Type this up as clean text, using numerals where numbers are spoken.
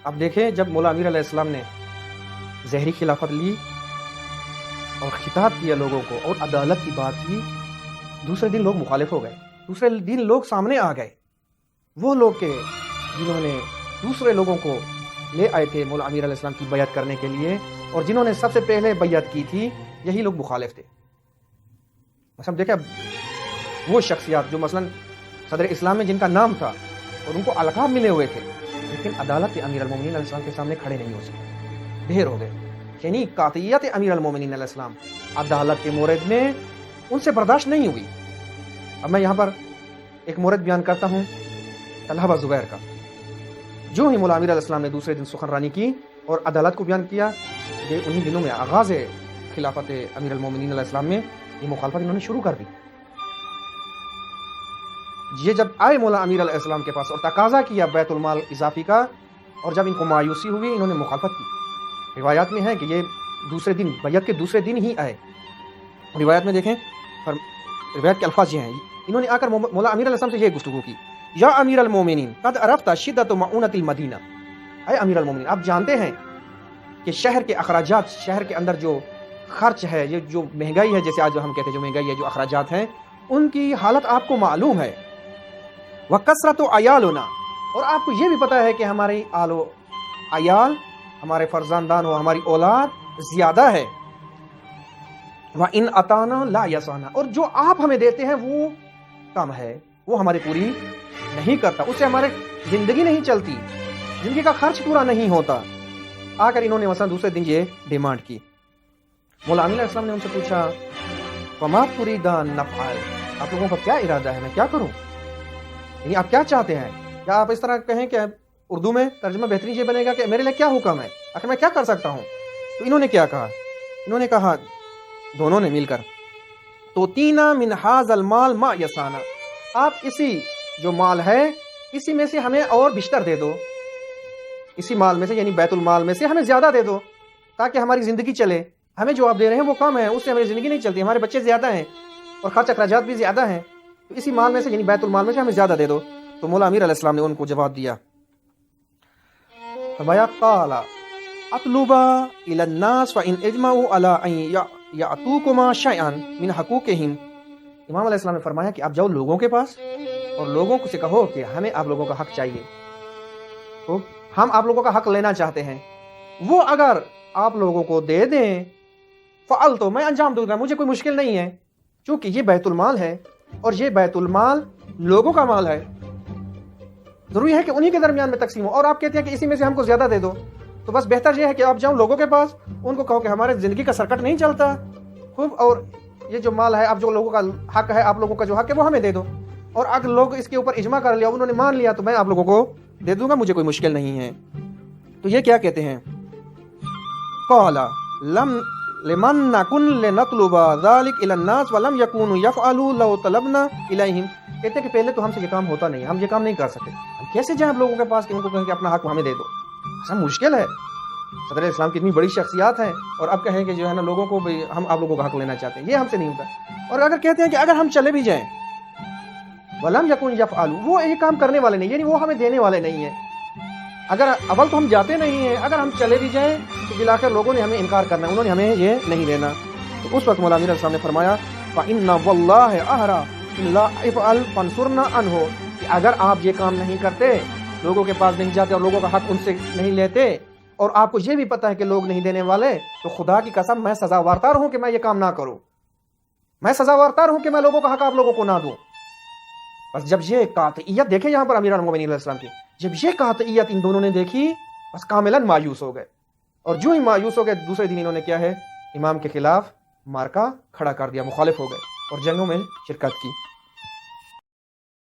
اب دیکھیں جب مولا امیر علیہ السلام نے زہری خلافت لی اور خطاب کیا لوگوں کو اور عدالت کی بات کی، دوسرے دن لوگ مخالف ہو گئے، دوسرے دن لوگ سامنے آ گئے، وہ لوگ کے جنہوں نے دوسرے لوگوں کو لے آئے تھے مولا امیر علیہ السلام کی بیعت کرنے کے لیے، اور جنہوں نے سب سے پہلے بیعت کی تھی یہی لوگ مخالف تھے۔ مثلا دیکھیں وہ شخصیات جو مثلا صدر اسلام میں جن کا نام تھا اور ان کو القاب ملے ہوئے تھے، لیکن عدالت امیر المومنین علیہ السلام کے سامنے کھڑے نہیں ہو سکے، ڈھیر ہو گئے۔ یعنی قاطعیت امیر المومنین علیہ السلام عدالت کے مورد میں ان سے برداشت نہیں ہوئی۔ اب میں یہاں پر ایک مورد بیان کرتا ہوں طلحہ و زبیر کا۔ جو ہی مولا امیر علیہ السلام نے دوسرے دن سخنرانی کی اور عدالت کو بیان کیا، یہ انہی دنوں میں آغاز خلافت امیر المومنین علیہ السلام میں یہ مخالفت انہوں نے شروع کر دی۔ یہ جب آئے مولا امیر علیہ السلام کے پاس اور تقاضا کیا بیت المال اضافی کا، اور جب ان کو مایوسی ہوئی انہوں نے مخالفت کی۔ روایات میں ہے کہ یہ دوسرے دن بیعت کے دوسرے دن ہی آئے۔ روایت میں دیکھیں، روایت کے الفاظ یہ ہیں، انہوں نے آ کر مولا امیر علیہ السلام سے یہ گفتگو کی، یا امیر المومنین قد عرفت شدت معونت المدینہ، اے امیر المومنین آپ جانتے ہیں کہ شہر کے اخراجات، شہر کے اندر جو خرچ ہے، یہ جو مہنگائی ہے، جیسے آج جو ہم کہتے ہیں جو مہنگائی ہے، جو اخراجات ہیں، ان کی حالت آپ کو معلوم ہے۔ وکثرت عیالنا، اور آپ کو یہ بھی پتہ ہے کہ ہماری آل و عیال، ہمارے فرزندان و ہماری اولاد زیادہ ہے۔ وَإِنْ أَتَانَا لَا يَسَعْنَا، اور جو آپ ہمیں دیتے ہیں وہ کم ہے، وہ ہماری پوری نہیں کرتا، اس سے ہمارے زندگی نہیں چلتی، زندگی کا خرچ پورا نہیں ہوتا۔ آ کر انہوں نے مثلا دوسرے دن یہ ڈیمانڈ کی۔ مولا امیر علیہ السلام نے ان سے پوچھا، فَمَا تُرِيدَانَ نَفْعَلْ، آپ لوگوں کا کیا ارادہ ہے، میں کیا کروں؟ یعنی آپ کیا چاہتے ہیں؟ یا آپ اس طرح کہیں کہ اردو میں ترجمہ بہترین یہ بنے گا کہ میرے لیے کیا حکم ہے، آخر میں کیا کر سکتا ہوں؟ تو انہوں نے کیا کہا؟ انہوں نے کہا دونوں نے مل کر، تُؤْتِينَا مِنْ هَذَا الْمَالِ مَا يَسَعْنَا، آپ اسی جو مال ہے اسی میں سے ہمیں اور بیشتر دے دو، اسی مال میں سے یعنی بیت المال میں سے ہمیں زیادہ دے دو تاکہ ہماری زندگی چلے۔ ہمیں جو آپ دے رہے ہیں وہ کم ہے، اس سے ہماری زندگی نہیں چلتی، ہمارے بچے زیادہ ہیں اور خرچ اخراجات بھی زیادہ ہیں، تو اسی مال میں سے یعنی بیت المال میں سے ہمیں زیادہ دے دو۔ تو مولا امیر علیہ السلام نے ان کو جواب دیا، فرمایا قال اطلب الى الناس فان اجمعوا على ان يعطوكما شيئا من حقوقهم، امام علیہ السلام نے فرمایا کہ آپ جاؤ لوگوں کے پاس اور لوگوں سے کہو کہ ہمیں آپ لوگوں کا حق چاہیے، تو ہم آپ لوگوں کا حق لینا چاہتے ہیں، وہ اگر آپ لوگوں کو دے دیں فعل تو میں انجام دوں گا، مجھے کوئی مشکل نہیں ہے، چونکہ یہ بیت المال ہے اور یہ بیت المال لوگوں کا مال ہے، ضروری ہے کہ انہی کے درمیان میں تقسیم ہو، اور آپ کہتے ہیں کہ اسی میں سے ہم کو زیادہ دے دو، تو بس بہتر یہ ہے کہ آپ جاؤ لوگوں کے پاس، ان کو کہو کہ ہمارے زندگی کا سرکٹ نہیں چلتا خوب، اور یہ جو مال ہے، آپ جو لوگوں کا حق ہے، آپ لوگوں کا جو حق ہے وہ ہمیں دے دو، اور اگر لوگ اس کے اوپر اجماع کر لیا، انہوں نے مان لیا، تو میں آپ لوگوں کو دے دوں گا، مجھے کوئی مشکل نہیں ہے۔ تو یہ کیا کہتے ہیں، قال لمن نكن لنطلب ذلك الى الناس ولم يكونوا يفعلوا لو طلبنا اليهم، کہتے ہیں کہ پہلے تو ہم سے یہ کام ہوتا نہیں، ہم یہ کام نہیں کر سکتے، ہم کیسے جائیں آپ لوگوں کے پاس کہ ان کو کہیں کہ اپنا حق ہمیں دے دو، ایسا مشکل ہے، صدر اسلام کی اتنی بڑی شخصیات ہیں اور اب کہیں کہ جو ہے نا لوگوں کو بھی ہم آپ لوگوں کا حق لینا چاہتے ہیں، یہ ہم سے نہیں ہوتا۔ اور اگر کہتے ہیں کہ اگر ہم چلے بھی جائیں ولم يكن يفعلوا، وہ یہ کام کرنے والے نہیں، یعنی وہ ہمیں دینے والے نہیں ہیں، اگر اول تو ہم جاتے نہیں ہیں، اگر ہم چلے بھی جائیں تو بلاخر لوگوں نے ہمیں انکار کرنا ہے، انہوں نے ہمیں یہ نہیں دینا۔ تو اس وقت مولا امیر علیہ السلام نے فرمایا فَإِنَّ وَاللَّهِ أَهْرَى إِلَّا اِفْعَلْ فَانْصُرْنَا عَنْهُ، کہ اگر آپ یہ کام نہیں کرتے، لوگوں کے پاس نہیں جاتے اور لوگوں کا حق ان سے نہیں لیتے، اور آپ کو یہ بھی پتہ ہے کہ لوگ نہیں دینے والے، تو خدا کی قسم میں سزاوار ہوں کہ میں یہ کام نہ کروں، میں سزاوار ہوں کہ میں لوگوں کا حق آپ لوگوں کو نہ دوں۔ بس جب یہ قاطعیت دیکھیں یہاں پر امیر المومنین علیہ السلام کی، جب یہ قاطعیت ان دونوں نے دیکھی، بس کاملاً مایوس ہو گئے، اور جو ہی مایوس ہو گئے دوسرے دن انہوں نے کیا ہے، امام کے خلاف مارکا کھڑا کر دیا، مخالف ہو گئے اور جنگوں میں شرکت کی۔